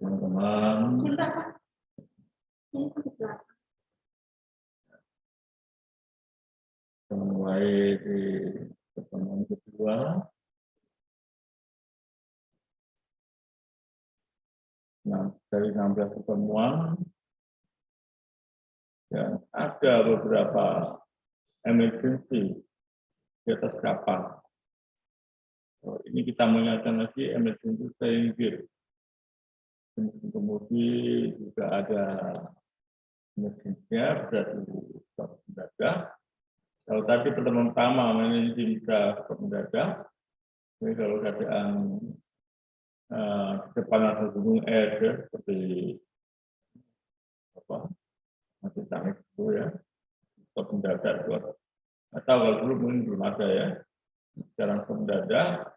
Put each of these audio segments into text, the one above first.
teman-teman. Mulai di pertemuan kedua. Nah, dari 16 pertemuan, dan ada beberapa emergency di atas kapal. Ini kita mengingatkan lagi emergency staying gear. Kemudian juga ada emergensinya berarti stop mendadak. Kalau tadi pertemuan pertama manajemen bisa stop mendadak, jadi kalau keadaan depan ada gunung es ya, seperti apa masih Titanic itu ya, stop mendadak buat atau kalau dulu mungkin belum ada ya. Sekarang stop mendadak.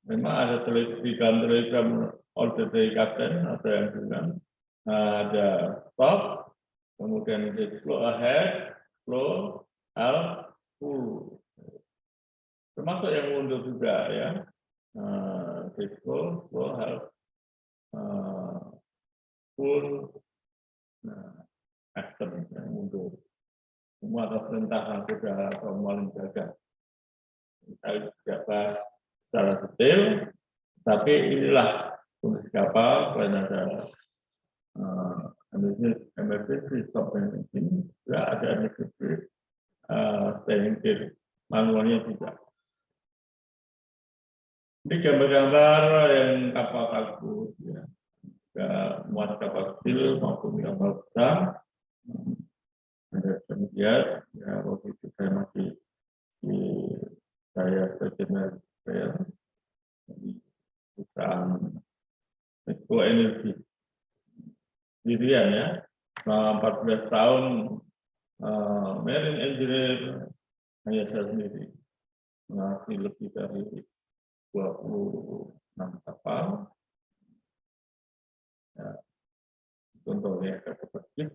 Memang ada di dalam telegram order dari kapten ada yang bilang ada stop, kemudian ada slow ahead, slow, halt, full. Termasuk yang mundur juga ya, slow, halt, full, action yang mundur. Semua atas perintah saudara atau maling jaga. Kita tidak bahas secara detail, tapi inilah kondisi kapal selain ada emergency stop engine, juga ada emergency staying gear, manualnya juga. Ini gambar-gambar yang kapal kargo, ya, muat kapal kecil maupun kapal besar. Ada kemudian, ya waktu itu saya masih di saya sebagai saya di perusahaan Eco Energy dirian ya, selama 14 tahun marine engineer hanya saya sendiri mengerti lebih dari 26 kapal. Ya, contohnya seperti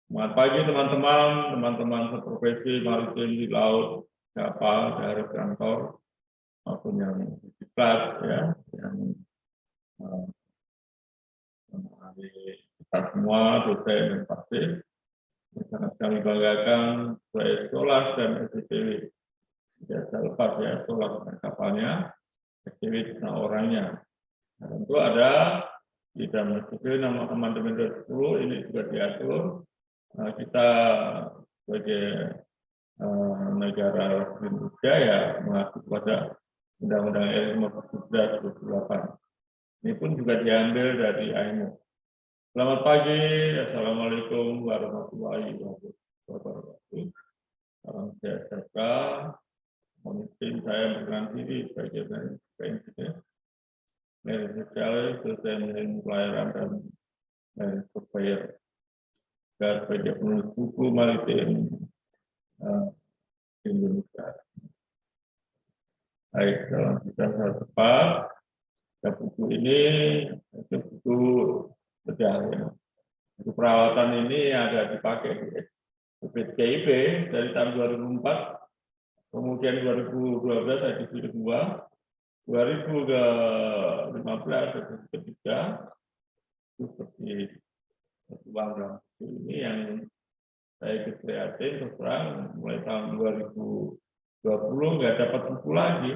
selamat pagi teman-teman seprofesi maritim di laut, kapal, darat kantor maupun yang di kelas ya, yang kita semua dosen dan pasif. Sangat kami banggakan proyek Solas dan SCTW. Tidak lepas ya, Solas dan kapalnya, SCTW dan orangnya. Nah, tentu ada di dalam SCTW nama amandemen 2010 ini juga diatur. Nah, kita sebagai negara Indonesia ya mengacu pada Undang-Undang RI 15/2008. Ini pun juga diambil dari IMO. Selamat pagi, Assalamualaikum warahmatullahi wabarakatuh. Salam sejahtera. Mungkin saya berkenan diri sebagai engineer, manajer sosial, dosen pelayaran dan surveyor. Dan sebagai penulis buku maritim Indonesia. Baik, dalam kita tepat, buku ini itu buku bedah ya. Buku perawatan ini ada dipakai di PTKIP dari tahun 2004, kemudian 2012 edisi kedua, 2015 edisi ketiga, itu seperti uang dalam buku ini yang saya ikut prihatin terus terang mulai tahun 2020 nggak dapat buku lagi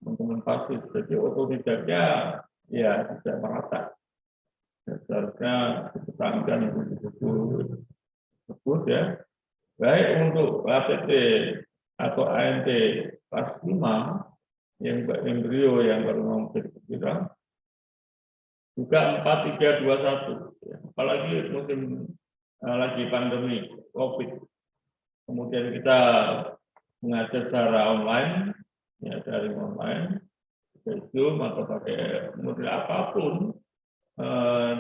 teman-teman pasif, jadi otodidaknya ya tidak merata. Seharusnya dipertahankan buku tersebut ya, baik untuk APT atau ANT kelas 5 yang embrio yang baru mau berkira juga 4321 ya. Apalagi musim lagi pandemi COVID, kemudian kita mengajar secara online ya, dari online Zoom atau pakai model apapun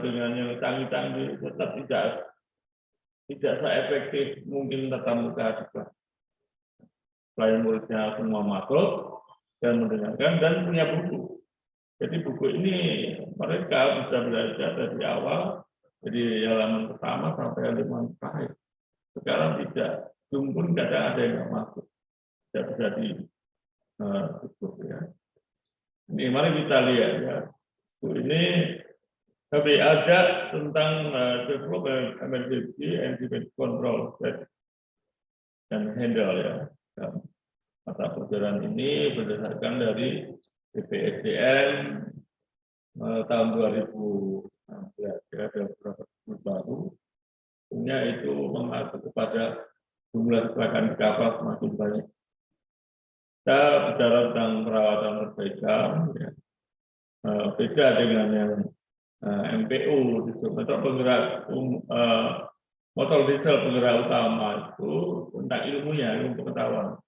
dengan yang canggih-canggih tetap tidak seefektif mungkin tatap muka juga. Selain muridnya semua masuk dan mendengarkan dan punya buku. Jadi buku ini mereka bisa belajar dari awal, dari halaman pertama sampai halaman terakhir. Sekarang tidak, Zoom pun kadang ada yang nggak masuk, tidak bisa ditutup ya. Ini mari kita lihat ya. Buku ini Tapi ada tentang develop emergency and defense control dan handle ya. Mata pelajaran ini berdasarkan dari BPSDM tahun 2016 ya, ada beberapa baru. Punya itu mengacu kepada jumlah kecelakaan kapal semakin banyak. Kita bicara tentang perawatan perbaikan, ya. Beda dengan yang MPU, motor diesel penggerak utama itu tentang ilmunya, ilmu pengetahuan.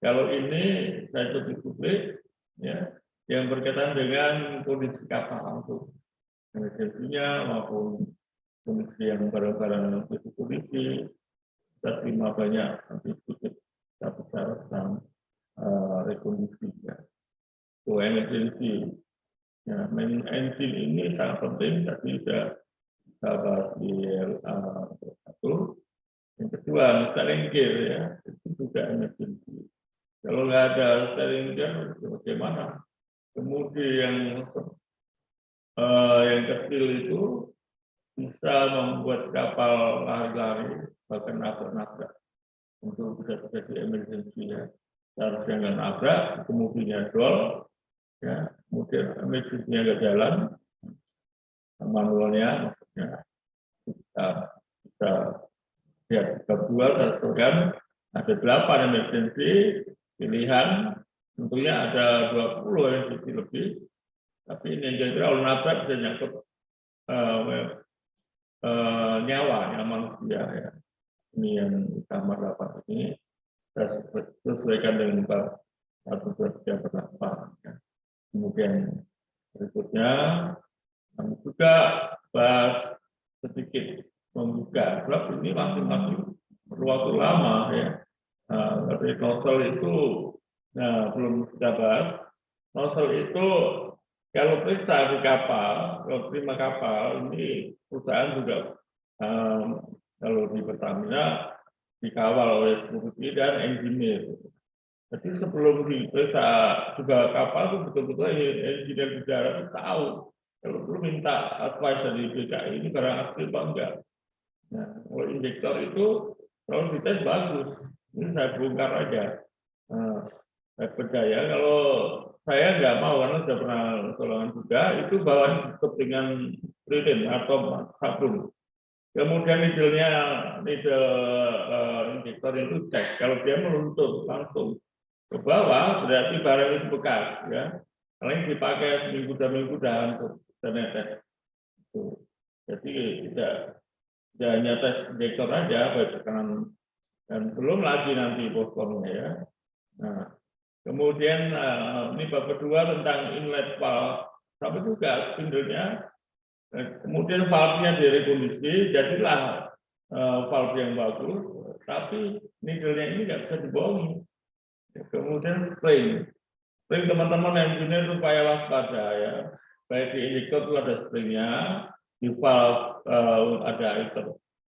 Kalau ini saya publik, ya, yang berkaitan dengan kondisi kapal langsung, emergensinya maupun kondisi yang barang-barang kondisi, kita terima banyak nanti sedikit kita bicara tentang rekondisi ya. So, emergency, ya, main engine ini sangat penting, tapi sudah bahas di satu. Yang kedua, steering gear ya, itu juga emergency. Kalau nggak ada steering gear, bagaimana? Kemudi yang kecil itu bisa membuat kapal lari-lari, bahkan nabrak-nabrak. Untuk bisa terjadi emergency ya. Seharusnya nggak nabrak, kemudinya dol, ya, kemudian emergency-nya nggak jalan, manualnya maksudnya kita bisa lihat berdua kan ada 8 emergency pilihan, tentunya ada 20 emergency lebih, tapi ini yang kira-kira kalau nabrak bisa nyangkut nyawa manusia ya. Ini yang utama 8 ini kita sesuaikan dengan 1, 2, 3, 4, 8 ya. Kemudian berikutnya kami juga bahas sedikit membuka, sebab ini masing-masing perlu waktu lama ya. Dari nozzle itu, belum kita bahas. Nozzle itu kalau periksa di kapal, kalau terima kapal, ini perusahaan juga kalau di Pertamina dikawal oleh security dan engineer. Jadi sebelum diperiksa juga kapal itu betul-betul engineer di darat itu tahu. Kalau perlu minta advice dari BKI ini barang asli apa enggak. Nah, kalau injektor itu kalau dites bagus. Ini saya bongkar aja. Saya percaya kalau saya nggak mau karena sudah pernah tolongan juga itu bawaan tutup dengan lilin atau sabun. Kemudian needle injektor itu cek. Kalau dia meluntur langsung ke bawah berarti barang itu bekas ya. Paling dipakai seminggu 2 minggu udah hancur, udah netes. Jadi tidak hanya tes injektor aja, baik tekanan dan belum lagi nanti boskonnya ya. Nah, kemudian ini bab kedua tentang inlet valve, tapi juga spindle-nya. Kemudian valve-nya direkondisi, jadilah valve yang bagus, tapi needle-nya ini nggak bisa dibohongi. Kemudian spring teman-teman engineer supaya waspada ya. Baik di injektor itu ada springnya, di valve ada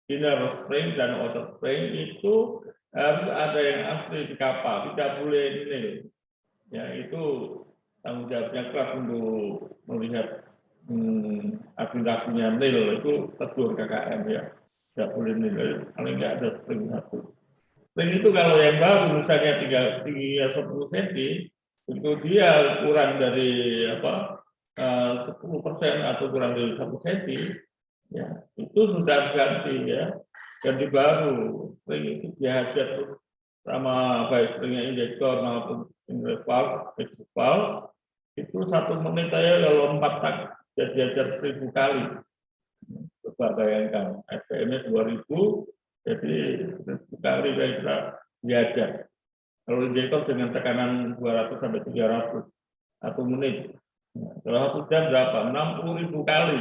inner spring dan outer spring itu harus ada yang asli di kapal, tidak boleh nil. Ya itu tanggung jawabnya keras untuk melihat aplikasinya nil itu tegur KKM ya, tidak boleh nil, paling nggak ada spring satu. Spring itu kalau yang baru misalnya tinggi 10 cm, itu dia kurang dari 10% atau kurang dari 1 cm, ya itu sudah ganti ya, ganti baru. Spring itu dihajar terus sama baik springnya injektor maupun inlet valve, exit valve, itu 1 menit saya kalau 4 tak dihajar 1000 kali. Coba bayangkan, SPM-nya 2000, jadi 1000 kali kira-kira dihajar. Kalau injektor dengan tekanan 200 sampai 300 1 menit. Kalau 1 jam berapa? 60.000 kali.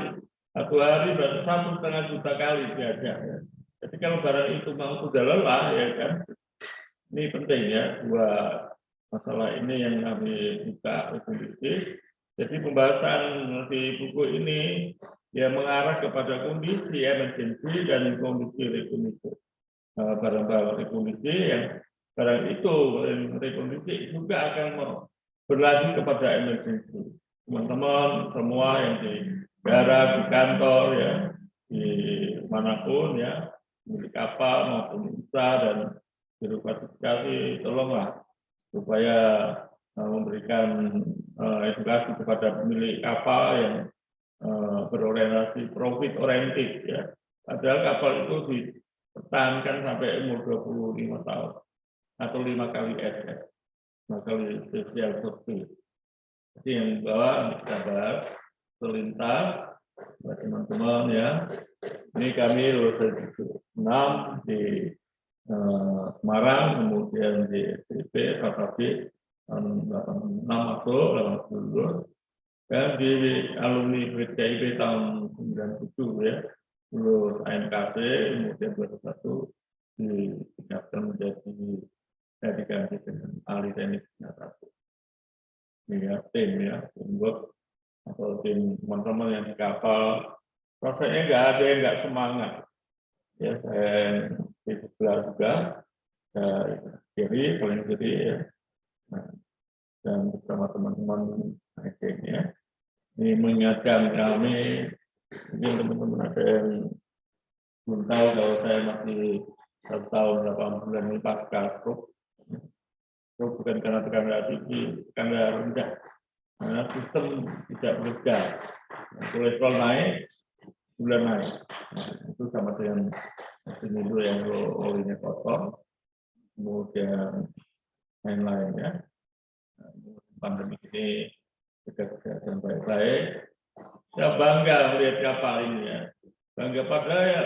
1 hari berarti 1,5 juta kali dihajar. Jadi kalau barang itu mau sudah lelah, ya kan, ini penting ya, 2 masalah ini yang kami buka kondisi. Jadi pembahasan di buku ini ya mengarah kepada kondisi emergency dan kondisi rekondisi. Barang-barang rekondisi yang barang itu rekondisi juga akan berlanjut kepada emergency. Teman-teman semua yang di bandara, di kantor ya, di manapun ya, milik kapal maupun usaha dan biro klasifikasi, tolonglah supaya memberikan edukasi kepada pemilik kapal yang berorientasi profit oriented ya. Padahal kapal itu dipertahankan sampai umur 25 tahun atau 5 kali SS, 5 kali special survey. Jadi yang bawah kita bahas selintas teman-teman ya. Ini kami lulus dari 6 di Semarang, kemudian di STP, KKB tahun 86 masuk, 80 lulus. Dan di alumni PKIP tahun 97 ya, lulus ANKC, kemudian 2001 ditingkatkan menjadi diganti dengan ahli teknik senjata. Ya, tim work atau tim teman-teman yang di kapal, prosesnya nggak ada yang nggak semangat. Ya, saya di sebelah juga, kiri, paling kiri ya, dan bersama teman-teman ya. Ini mengingatkan kami, mungkin teman-teman ada yang belum tahu kalau saya masih 1 tahun 8 bulan ini pasca stroke. Stroke bukan karena tekanan tinggi, tekanan rendah, karena sistem tidak bekerja. Kolesterol naik, gula naik. Nah, itu sama dengan dulu yang olinya kotor, kemudian lain-lain ya. Pandemi ini jaga kesehatan baik-baik. Ya bangga melihat kapal ini ya. Bangga padahal ya,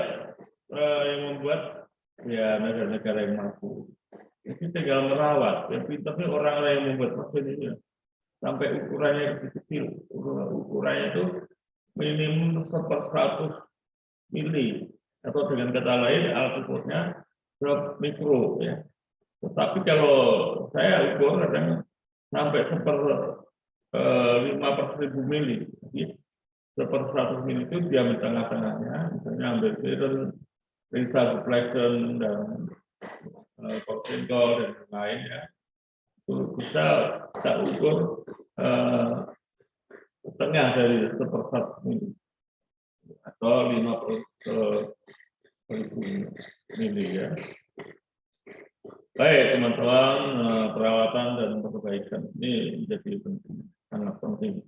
yang membuat ya negara-negara yang mampu. Jadi tinggal merawat. Yang pintarnya orang-orang yang membuat mesin ini sampai ukurannya kecil. Ukurannya itu minimum 1/100 mili atau dengan kata lain altitude-nya drop mikro ya. Tetapi kalau saya ukur kadang sampai 1/5/1000 mili. Jadi 1/100 mili itu diambil tengah-tengahnya, misalnya ambil turun, ringsal deflection dan kontentol dan lain ya. Itu bisa kita ukur setengah dari 1/100 mili atau 50/1000 mili ya. Baik teman-teman, perawatan dan perbaikan ini menjadi penting, sangat penting.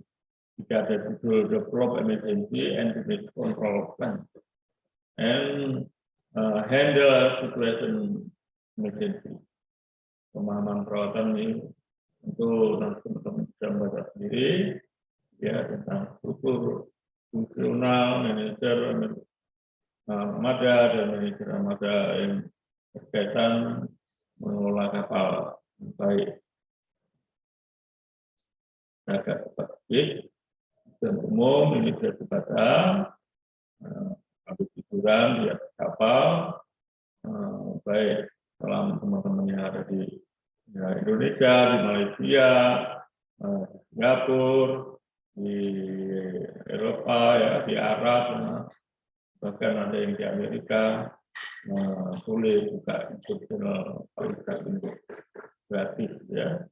Jika ada judul develop emergency and damage control plan and handle situation emergency. Pemahaman perawatan ini untuk nanti teman-teman bisa membaca sendiri ya tentang struktur fungsional manajer armada dan manajer armada yang berkaitan mengelola kapal baik, jaga tertib dan umum ini bisa kepada habis hiburan di atas kapal, baik selama teman-teman yang ada di Indonesia, di Malaysia, di Singapura, di Eropa ya, di Arab, bahkan ada yang di Amerika. Boleh buka institusional pariwisata gratis ya.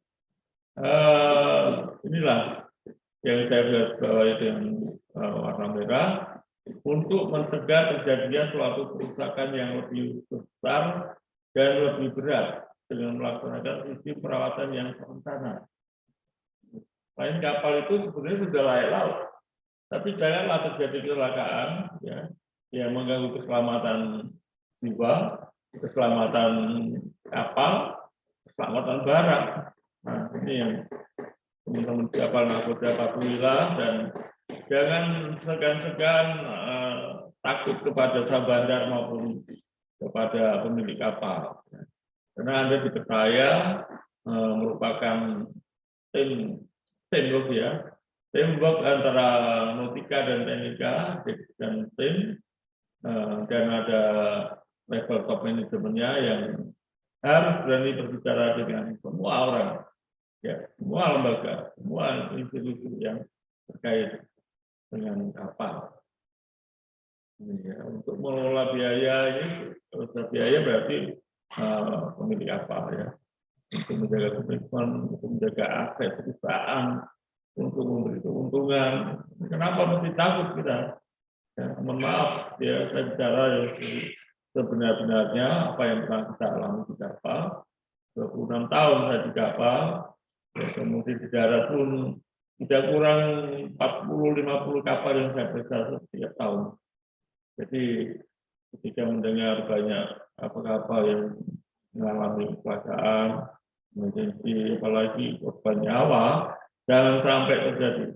Inilah yang saya lihat bahwa itu yang warna merah untuk mencegah terjadinya suatu kerusakan yang lebih besar dan lebih berat dengan melaksanakan sistem perawatan yang terencana. Lain kapal itu sebenarnya sudah layak laut, tapi janganlah terjadi kecelakaan ya yang mengganggu keselamatan jiwa, keselamatan kapal, keselamatan barang. Nah, ini yang teman-teman kapal nakoda patuhilah dan jangan segan-segan takut kepada sabandar maupun kepada pemilik kapal. Karena Anda dipercaya merupakan teamwork ya, teamwork antara nautika dan teknika dan tim, dan ada level top manajemennya yang harus berani berbicara dengan semua orang, ya, semua lembaga, semua institusi yang terkait dengan kapal. Ya, untuk mengelola biaya ini, biaya berarti pemilik kapal ya, untuk menjaga komitmen, untuk menjaga aset perusahaan, untuk memberi keuntungan. Kenapa mesti takut kita? Ya, mohon maaf, ya saya bicara yang sebenar-benarnya apa yang pernah kita alami di kapal. 26 tahun saya di kapal, ya, kemudian di darat pun tidak kurang 40-50 kapal yang saya periksa setiap tahun. Jadi ketika mendengar banyak kapal yang mengalami kecelakaan, emergensi, apalagi korban nyawa, jangan sampai terjadi.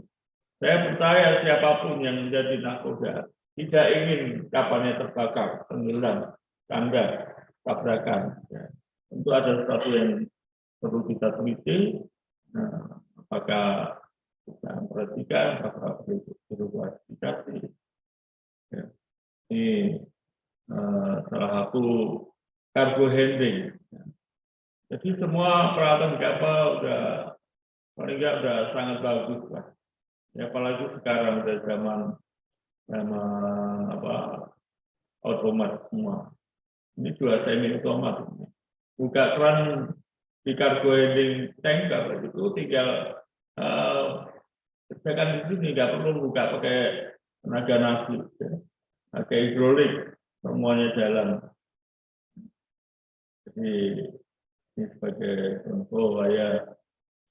Saya percaya siapapun yang menjadi nakoda tidak ingin kapalnya terbakar, tenggelam, kandas, tabrakan. Ya. Tentu ada sesuatu yang perlu kita teliti. Nah, apakah kita perhatikan, apakah perlu klasifikasi. Ya. Ini salah satu cargo handling. Ya. Jadi semua peralatan kapal udah paling nggak udah sangat bagus lah. Ya, apalagi sekarang udah zaman otomat semua. Ini juga semi otomat. Buka keran di cargo handling tanker itu tinggal kerjakan di sini, nggak perlu buka pakai tenaga nasi, ya. Pakai hidrolik, semuanya jalan. Jadi ini sebagai contoh ya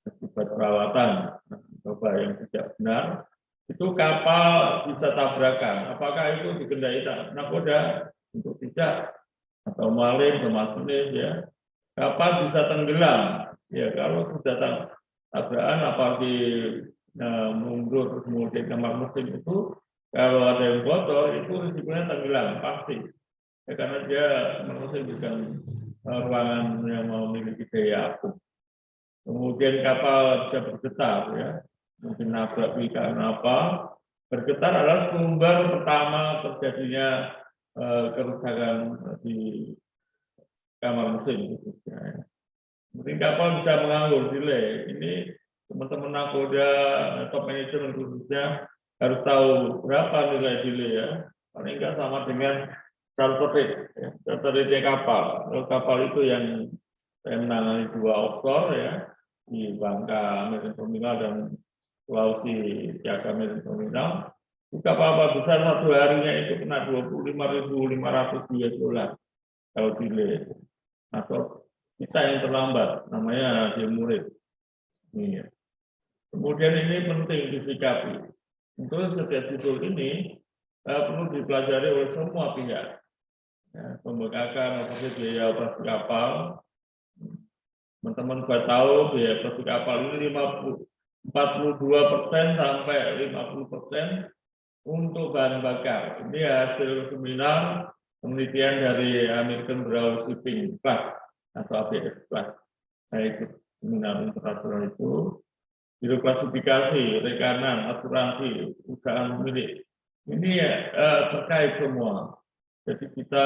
akibat perawatan coba yang tidak benar, itu kapal bisa tabrakan. Apakah itu dikendai nakoda? Untuk tidak, atau maling, termasuk ya. Kapal bisa tenggelam. Ya kalau sudah tabrakan, apalagi mundur kemudian kamar mesin itu, kalau ada yang bocor itu risikonya tenggelam pasti. Ya, karena dia mesin bukan ruangan yang memiliki daya apung. Kemudian kapal bisa bergetar, ya, mungkin nabrak karena apa? Bergetar adalah sumber pertama terjadinya kerusakan di kamar mesin. Ya. Mungkin kapal bisa menganggur delay. Ini teman-teman nakoda, top manager khususnya harus tahu berapa nilai delay ya. Paling nggak sama dengan charter rate, ya. Charter rate kapal. Kalau kapal itu yang saya menangani 2 offshore ya, di Bangka Marine Terminal dan Sulawesi Siaga Marine Terminal. Kapal besar satu harinya itu kena 25.500 US$ kalau delay. Atau kita yang terlambat, namanya demurit. Ini. Kemudian ini penting disikapi. Untuk setiap judul ini perlu dipelajari oleh semua pihak. Ya, pembekakan operasi biaya operasi kapal. Teman-teman sudah tahu biaya operasi kapal ini 42% sampai 50% untuk bahan bakar. Ini hasil seminar penelitian dari American Bureau Shipping Class atau ABS Class. Saya ikut seminar internasional itu. Biro klasifikasi, rekanan, asuransi, usaha milik. Ini terkait semua. Jadi kita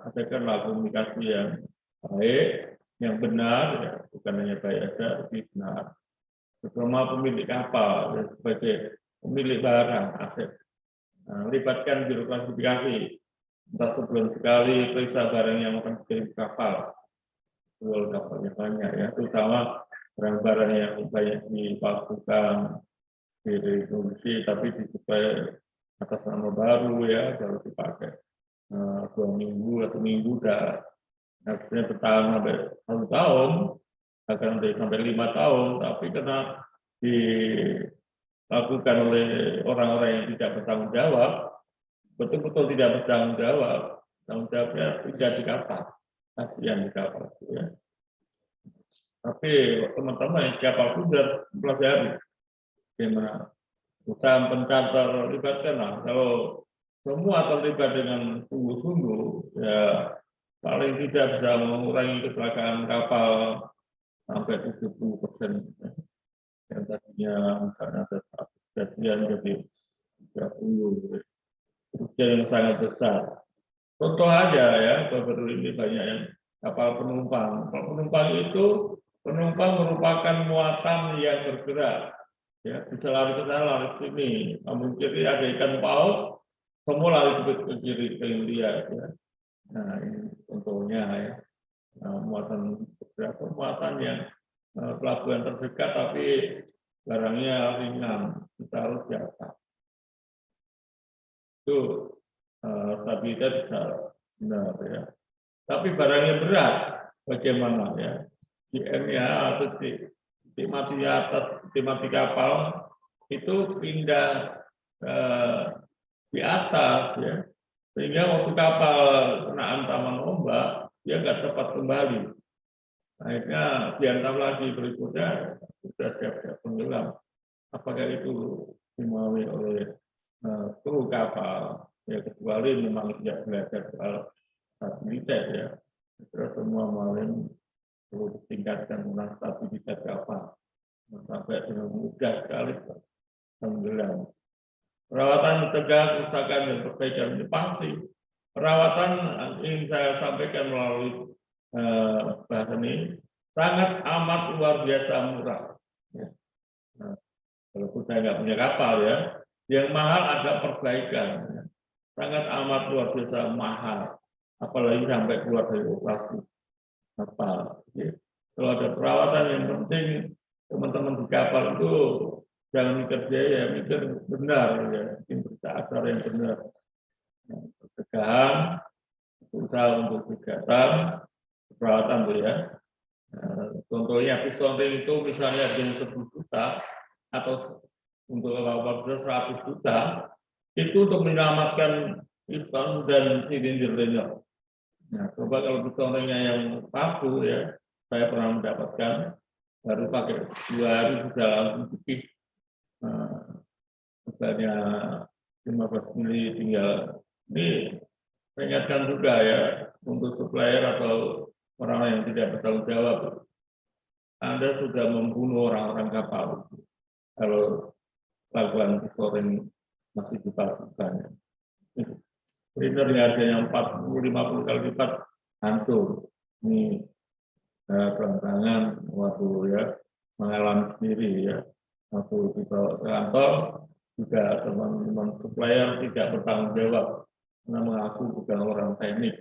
adakanlah komunikasi yang baik, yang benar, ya, bukan hanya baik saja, tapi benar. Bersama pemilik kapal, ya, sebagai pemilik barang, aset. Nah, libatkan biro klasifikasi. Entah sebulan sekali periksa barang yang akan dikirim kapal. Jual kapalnya banyak ya, terutama barang-barang yang banyak dipalsukan, direproduksi, tapi disuplai atas nama baru ya, kalau dipakai 2 minggu atau minggu udah harusnya bertahan sampai 1 tahun, akan sampai 5 tahun, tapi karena dilakukan oleh orang-orang yang tidak bertanggung jawab, betul-betul tidak bertanggung jawab, tanggung jawabnya tidak di kapal, kasihan di kapal ya. Tapi teman-teman yang kapal pun sudah pelajari bagaimana usaha pencatat libatkan lah. Kalau semua terlibat dengan sungguh-sungguh, ya paling tidak bisa mengurangi kecelakaan kapal sampai 70%. Yang tadinya misalnya ada kejadian jadi 30, kejadian yang sangat besar. Contoh aja ya, baru ini banyak yang kapal penumpang. Kapal penumpang itu merupakan muatan yang bergerak. Ya, bisa lari ke sana, lari ke sini. Namun kiri ada ikan paus, semua lari ke kiri, ke India. Ya. Nah, ini contohnya ya. Nah, muatan yang pelabuhan terdekat, tapi barangnya ringan, kita harus siapkan. Itu stabilitas bisa benar ya. Tapi barangnya berat, bagaimana ya? DM-nya atau titik mati atas, titik mati kapal itu pindah di atas ya, sehingga waktu kapal kena ancaman ombak dia nggak cepat kembali. Akhirnya diantam lagi berikutnya sudah siap-siap tenggelam. Apakah itu dimauin oleh kru kapal? Ya kecuali memang tidak belajar soal stabilitas ya. Terus semua malam perlu ditingkatkan tentang stabilitas kapal sampai dengan mudah sekali tenggelam. Perawatan mencegah kerusakan dan perbaikan ini pasti. Perawatan ingin saya sampaikan melalui bahasan ini sangat amat luar biasa murah. Ya. Nah, walaupun saya nggak punya kapal ya, yang mahal ada perbaikan. Ya. Sangat amat luar biasa mahal, apalagi sampai keluar dari operasi kapal. Ya. Kalau ada perawatan yang penting, teman-teman di kapal itu jangan mikir biaya, mikir benar ya, mungkin berasal yang benar. Pencegahan, usaha untuk kegiatan, perawatan tuh ya. Contohnya piston ring itu misalnya dengan 10 juta atau untuk kapal 100 juta, itu untuk menyelamatkan piston dan silinder liner. Nah, coba kalau piston ringnya yang baku ya, saya pernah mendapatkan baru pakai 2 hari sudah langsung tipis. Misalnya 15 mili tinggal. Ini saya ingatkan juga ya untuk supplier atau orang yang tidak bertanggung jawab. Anda sudah membunuh orang-orang kapal kalau lakukan piston masih dipalsukan. Printernya ada yang 40-50 kali lipat hancur. Ini perantangan waktu ya mengalami sendiri ya. Waktu dibawa ke kantor juga teman-teman supplier tidak bertanggung jawab karena mengaku bukan orang teknik.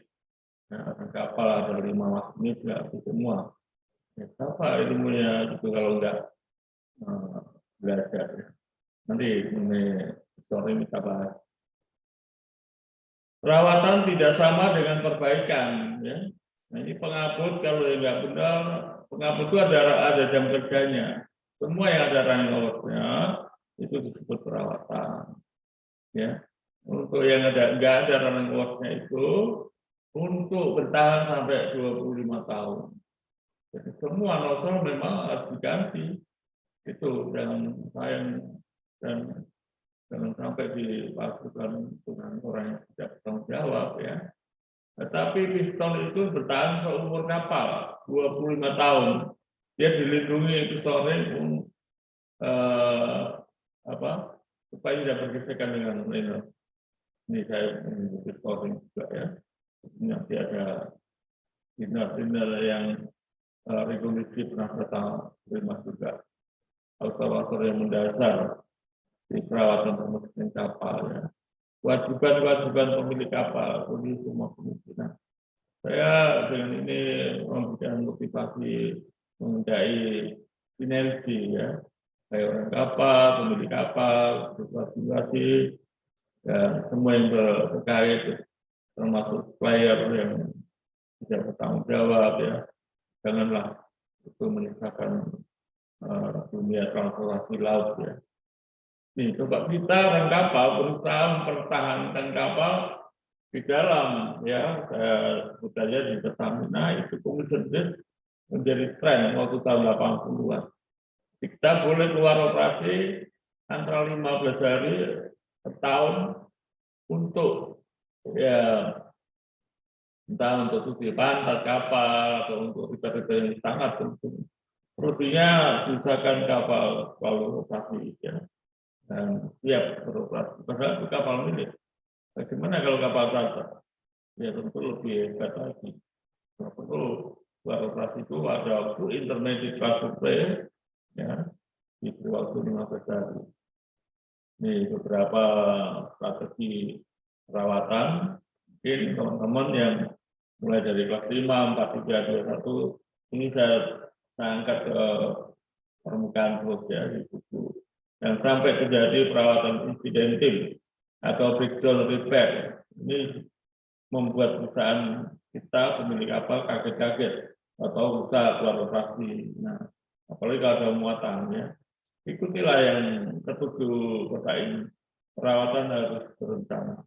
Nah, kapal ada 5 masinis nggak itu semua. Ya, apa ilmunya itu kalau nggak belajar ya. Nanti mengenai story kita bahas. Perawatan tidak sama dengan perbaikan ya. Nah, ini pengaput kalau yang nggak benar, pengaput itu ada jam kerjanya. Semua yang ada running hours-nya itu disebut perawatan. Ya. Untuk yang nggak ada running hours-nya itu untuk bertahan sampai 25 tahun. Jadi semua nozzle memang harus diganti. Itu dan sayang dan jangan sampai dipalsukan dengan orang yang tidak bertanggung jawab ya. Tetapi piston itu bertahan seumur kapal 25 tahun. Dia dilindungi piston ring supaya tidak bergesekan dengan liner. Ini saya mengikuti piston ring juga ya. Nanti ada liner yang regulasi pernah datang terima juga. Faktor-faktor yang mendasar di perawatan pemeriksaan kapal ya. Kewajiban pemilik kapal, ini semua kemungkinan. Saya dengan ini memberikan motivasi mengenai sinergi ya, kayak orang kapal, pemilik kapal, berpartisipasi, dan semua yang terkait, termasuk supplier yang tidak bertanggung jawab ya, janganlah itu menyusahkan dunia transportasi laut ya. Nih, coba kita orang kapal berusaha mempertahankan kapal di dalam ya, sebut saja di Pertamina itu komisioner menjadi tren waktu tahun 80-an. Kita boleh keluar operasi antara 15 hari setahun untuk ya entah untuk cuci pantat kapal atau untuk ribet-ribet yang sangat penting. Rutinnya sisakan kapal selalu operasi ya. Dan siap beroperasi. Padahal itu kapal milik. Bagaimana kalau kapal swasta? Ya tentu lebih hebat lagi. Tentu beroperasi itu ada waktu intermediate supply ya di waktu 15 hari. Ini beberapa strategi perawatan. Mungkin teman-teman yang mulai dari kelas 5, 4, 3, 2, 1 ini saya angkat ke permukaan terus ya di buku. Yang sampai terjadi perawatan insidentil atau breakdown repair. Ini membuat perusahaan kita pemilik kapal kaget-kaget atau usaha keluar operasi. Nah, apalagi kalau ada muatan ya. Ikutilah yang ketujuh kota ini. Perawatan harus berencana.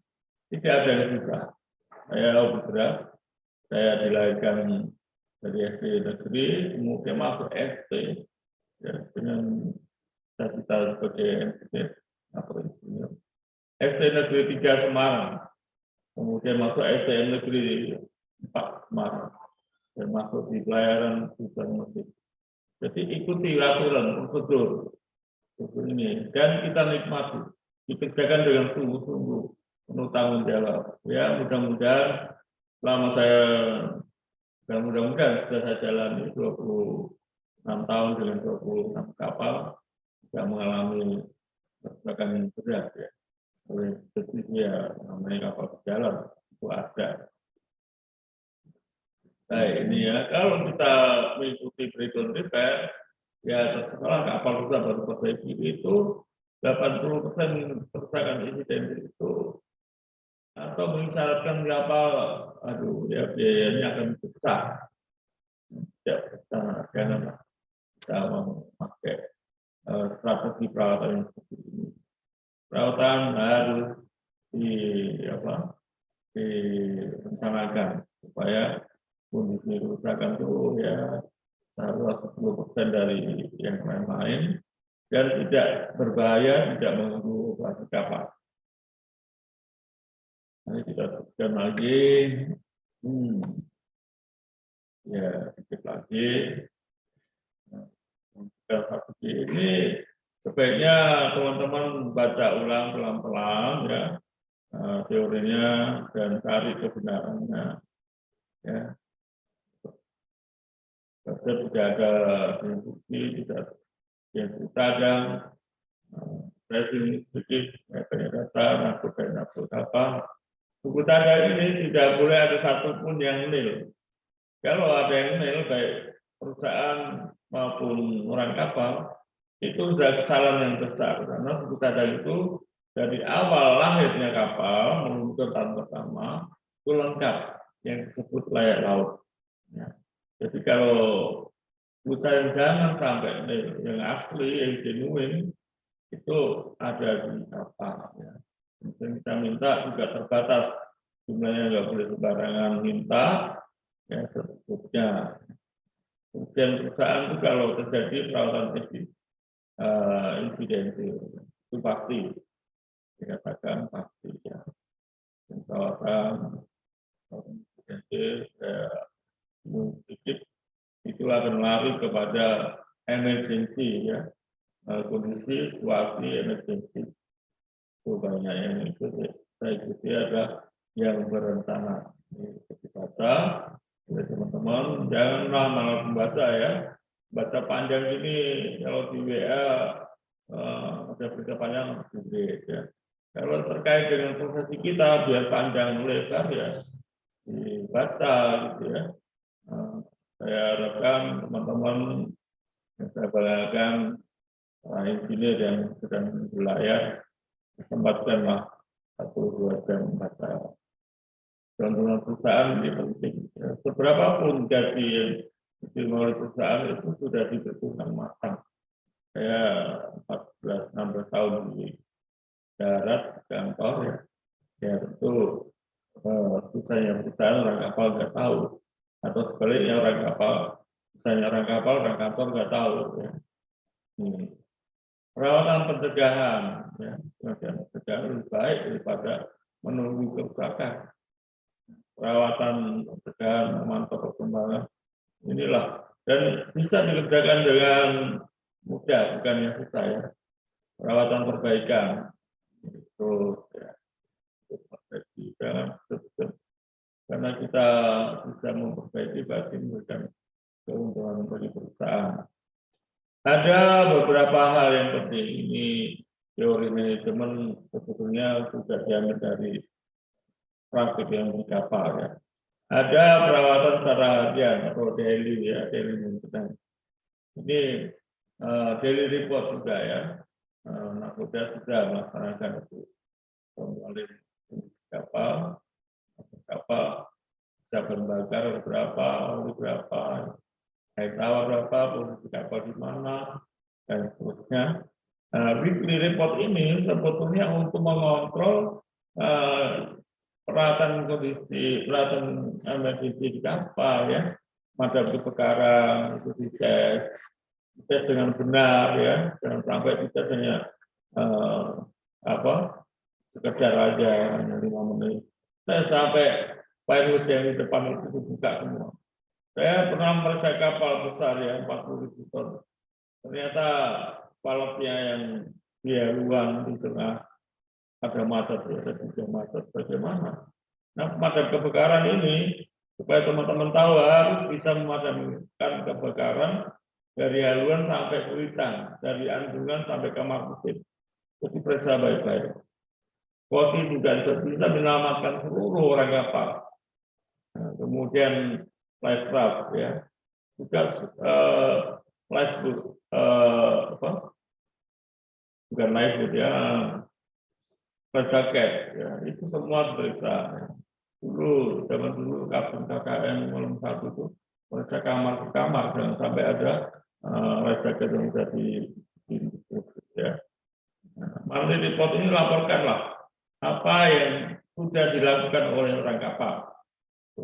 Tidak ada yang susah. Saya berat. Saya dilahirkan dari SD negeri, kemudian masuk SD ya, dengan cita-cita sebagai SD negeri 3 Semarang, kemudian masuk SDN negeri 4 Semarang, dan masuk di pelayaran jurusan musik. Jadi ikuti aturan prosedur ini dan kita nikmati, dikerjakan dengan sungguh-sungguh, penuh tanggung jawab. Ya mudah-mudahan selama saya dan mudah-mudahan sudah saya jalani 26 tahun dengan 26 kapal, tidak mengalami kecelakaan yang berat ya. Jadi ya namanya kapal berjalan itu ada. Nah ini ya, kalau kita mengikuti breakdown repair, ya terserah kapal kita baru perbaiki itu 80% kerusakan insiden itu atau mengisyaratkan kapal, aduh ya biayanya akan besar. Tidak besar karena kita memakai strategi perawatan yang seperti ini. Perawatan harus direncanakan supaya kondisi kerusakan itu ya harus 10% dari yang lain-lain dan tidak berbahaya, tidak mengganggu operasi kapal. Ini kita sebutkan lagi, ya sedikit lagi. Strategi ini sebaiknya teman-teman baca ulang pelan-pelan ya teorinya dan cari kebenarannya. Ya, tidak ada bukti, tidak ada tracing sedikit, banyak data, nafsu apa. Buku tanda ini tidak boleh ada satupun yang nil. Kalau ada yang nil, baik perusahaan maupun orang kapal, itu sudah kesalahan yang besar. Karena buku tanda itu dari awal lahirnya kapal, menuju tahun pertama, itu lengkap yang disebut layak laut. Ya. Jadi kalau buku yang jangan sampai nil, yang asli, yang genuine, itu ada di kapal. Ya. Dan kita minta juga terbatas, jumlahnya nggak boleh sembarangan minta, ya secukupnya. Kemudian perusahaan itu kalau terjadi perawatan teknis insidentil itu pasti dikatakan pasti ya. Perawatan insidentil sedikit itu akan lari kepada emergency ya, kondisi situasi emergency. Itu banyak yang ikut, saya ikuti ada yang berencana. Baca, oleh teman-teman, janganlah malah membaca ya. Baca panjang ini, kalau di WA ada berita panjang, ya. Kalau terkait dengan profesi kita, biar panjang lebar ya, dibaca gitu ya. Saya harapkan teman-teman yang saya banggakan, engineer yang sedang berlayar, sempatkanlah 1-2 jam membaca. Dalam perusahaan ini penting. Seberapapun gaji yang diterima oleh perusahaan itu sudah diperhitungkan matang. Saya 14-16 tahun di darat kantor ya. Ya tentu susahnya perusahaan orang kapal nggak tahu, atau sebaliknya orang kapal, susahnya orang kapal orang kantor nggak tahu. Ya. Perawatan pencegahan, ya, pencegahan lebih baik daripada menunggu kerusakan. Perawatan pencegahan, memantau perkembangan, inilah dan bisa dikerjakan dengan mudah, bukan yang susah ya. Perawatan perbaikan, terus ya, karena kita bisa memperbaiki berarti memberikan keuntungan bagi perusahaan. Ada beberapa hal yang penting ini teori manajemen sebetulnya sudah diambil dari praktik yang di kapal ya. Ada perawatan secara harian atau daily ya, daily maintenance. Ini daily report juga ya. Nakoda sudah melaksanakan itu melalui kapal bisa berbakar berapa, air tawar berapa, posisi kapal di mana, dan seterusnya. Weekly report ini sebetulnya untuk mengontrol peralatan emergency di kapal ya, madam kebakaran itu dites dengan benar ya, jangan sampai kita hanya sekedar aja hanya 5 menit. Saya sampai pilot yang di depan itu dibuka semua. Saya pernah meriksa kapal besar ya 40.000 ton. Ternyata pilotnya yang di haluan di tengah ada macet, ada 3 macet, bagaimana? Nah, pemadam kebakaran ini supaya teman-teman tahu harus bisa memadamkan kebakaran dari haluan sampai kulitan, dari andungan sampai kamar mesin. Jadi periksa baik-baik. Koki juga bisa menyelamatkan seluruh orang kapal. Nah, kemudian lifeguard ya, juga lifeboat bukan lifeboat ya, life jacket ya, itu semua diperiksa. Dulu zaman dulu kapten KKN Malam 1 itu periksa kamar ke kamar, jangan sampai ada life jacket yang bisa di ya. Melalui report ini laporkanlah apa yang sudah dilakukan oleh orang kapal,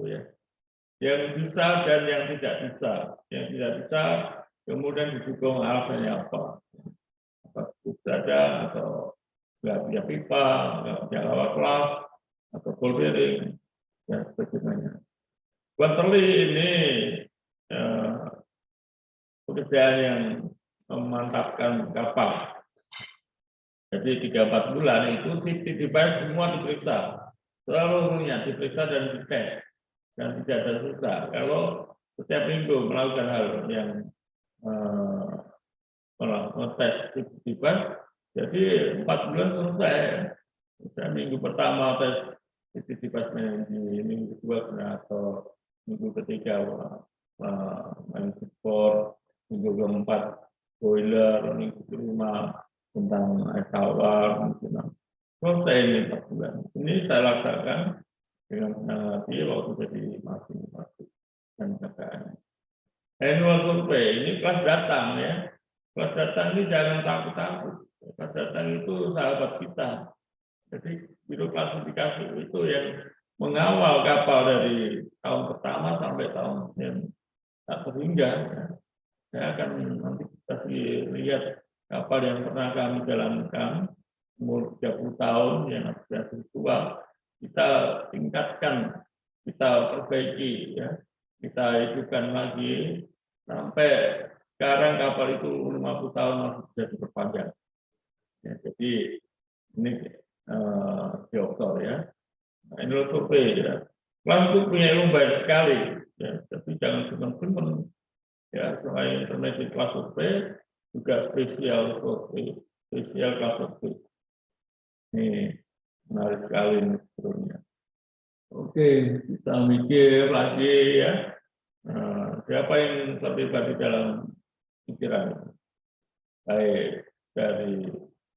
ya. Yang bisa dan yang tidak bisa. Yang tidak bisa kemudian didukung alasannya apa saja, atau nggak punya pipa, nggak punya lawak kelas, atau ball bearing, dan sebagainya. Quarterly ini pekerjaan yang memantapkan kapal. Jadi 3-4 bulan itu safety device semua diperiksa, seluruhnya diperiksa dan dites, dan tidak ada susah. Kalau setiap minggu melakukan hal yang ngetes safety device, jadi 4 bulan selesai. Misalnya minggu pertama tes safety device-nya, di minggu kedua atau minggu ketiga main support, minggu keempat boiler, minggu kelima tentang air tawar, selesai ini 4 bulan. Ini saya laksanakan dengan senang hati waktu jadi masing-masing dan KKN. Annual survey ini kelas datang ya. Kelas datang ini jangan takut-takut. Kelas datang itu sahabat kita. Jadi biro klasifikasi itu yang mengawal kapal dari tahun pertama sampai tahun yang tak terhingga. Saya akan nanti kasih lihat kapal yang pernah kami jalankan umur 30 tahun yang sudah tua, kita tingkatkan, kita perbaiki ya, kita hidupkan lagi sampai sekarang kapal itu 50 tahun masih bisa diperpanjang. Ya, jadi ini dioktor ya. Nah, ini survei ya. Kelas itu punya ilmu banyak sekali ya, tapi jangan simpen-simpen ya. Selain intermediate kelas survei juga spesial survei, spesial kelas survei. Ini menarik sekali sebetulnya. Oke, kita mikir lagi ya. Siapa yang terlibat di dalam pikiran? Baik dari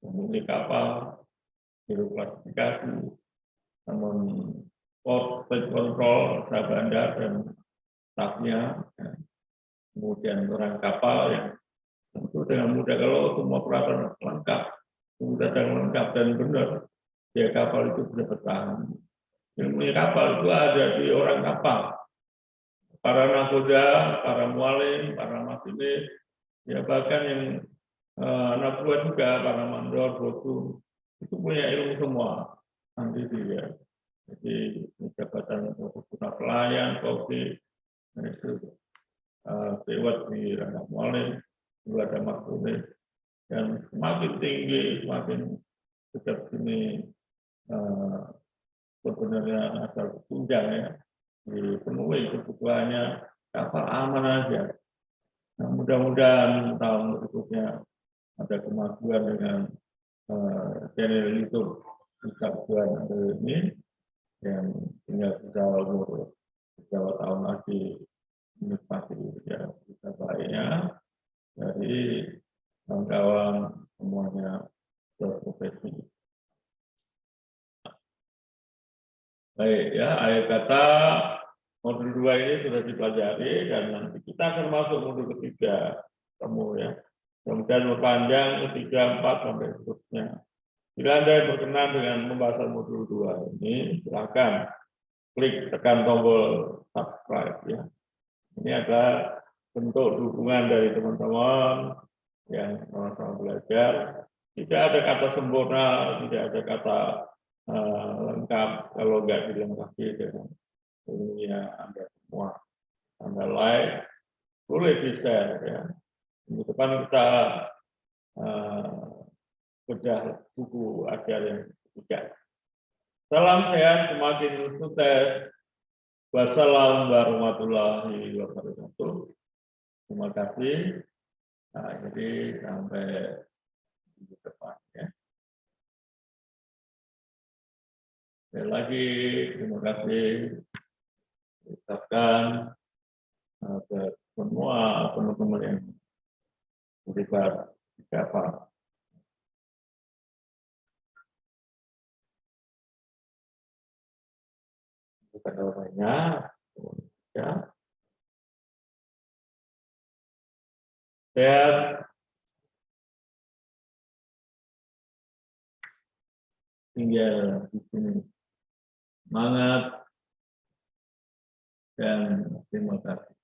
pemilik kapal, biro klasifikasi, namun port control, usaha bandar dan stafnya, kemudian orang kapal yang tentu dengan mudah kalau semua peralatan lengkap, mudah dan lengkap dan benar, ya kapal itu bisa bertahan. Yang punya kapal itu ada di orang kapal, para nakoda, para mualim, para masinis, ya bahkan yang anak buah juga, para mandor, bosu, itu punya ilmu semua. Nanti dia, jadi jabatan profesional pelayan, kopi, itu lewat di rangka mualim, juga ada maklumis, dan semakin tinggi, semakin dekat sini sebenarnya asal tunjang ya, dipenuhi kebutuhannya, kapal aman aja. Nah, mudah-mudahan tahun berikutnya ada kemajuan dengan channel YouTube Buan ini yang tinggal bisa umur beberapa tahun lagi menikmati ya kita baiknya dari kawan-kawan semuanya berprofesi. Baik ya, akhir kata modul 2 ini sudah dipelajari dan nanti kita akan masuk modul ketiga kamu ya. Kemudian berpanjang ketiga, 4 sampai seterusnya. Bila Anda yang berkenan dengan pembahasan modul 2 ini, silakan klik tekan tombol subscribe ya. Ini adalah bentuk dukungan dari teman-teman yang sama-sama belajar. Tidak ada kata sempurna, tidak ada kata lengkap kalau nggak dilengkapi dengan ilmunya Anda semua. Anda like, boleh di-share ya. Di depan kita bedah buku ajar yang ketiga. Salam sehat, semakin sukses. Wassalamualaikum warahmatullahi wabarakatuh. Terima kasih. Nah, jadi sampai di depan ya. Sekali lagi terima kasih ucapkan ke semua teman-teman yang terlibat di Java. Bukan banyak ya. Sehat, tinggal di sini. Semangat dan terima kasih.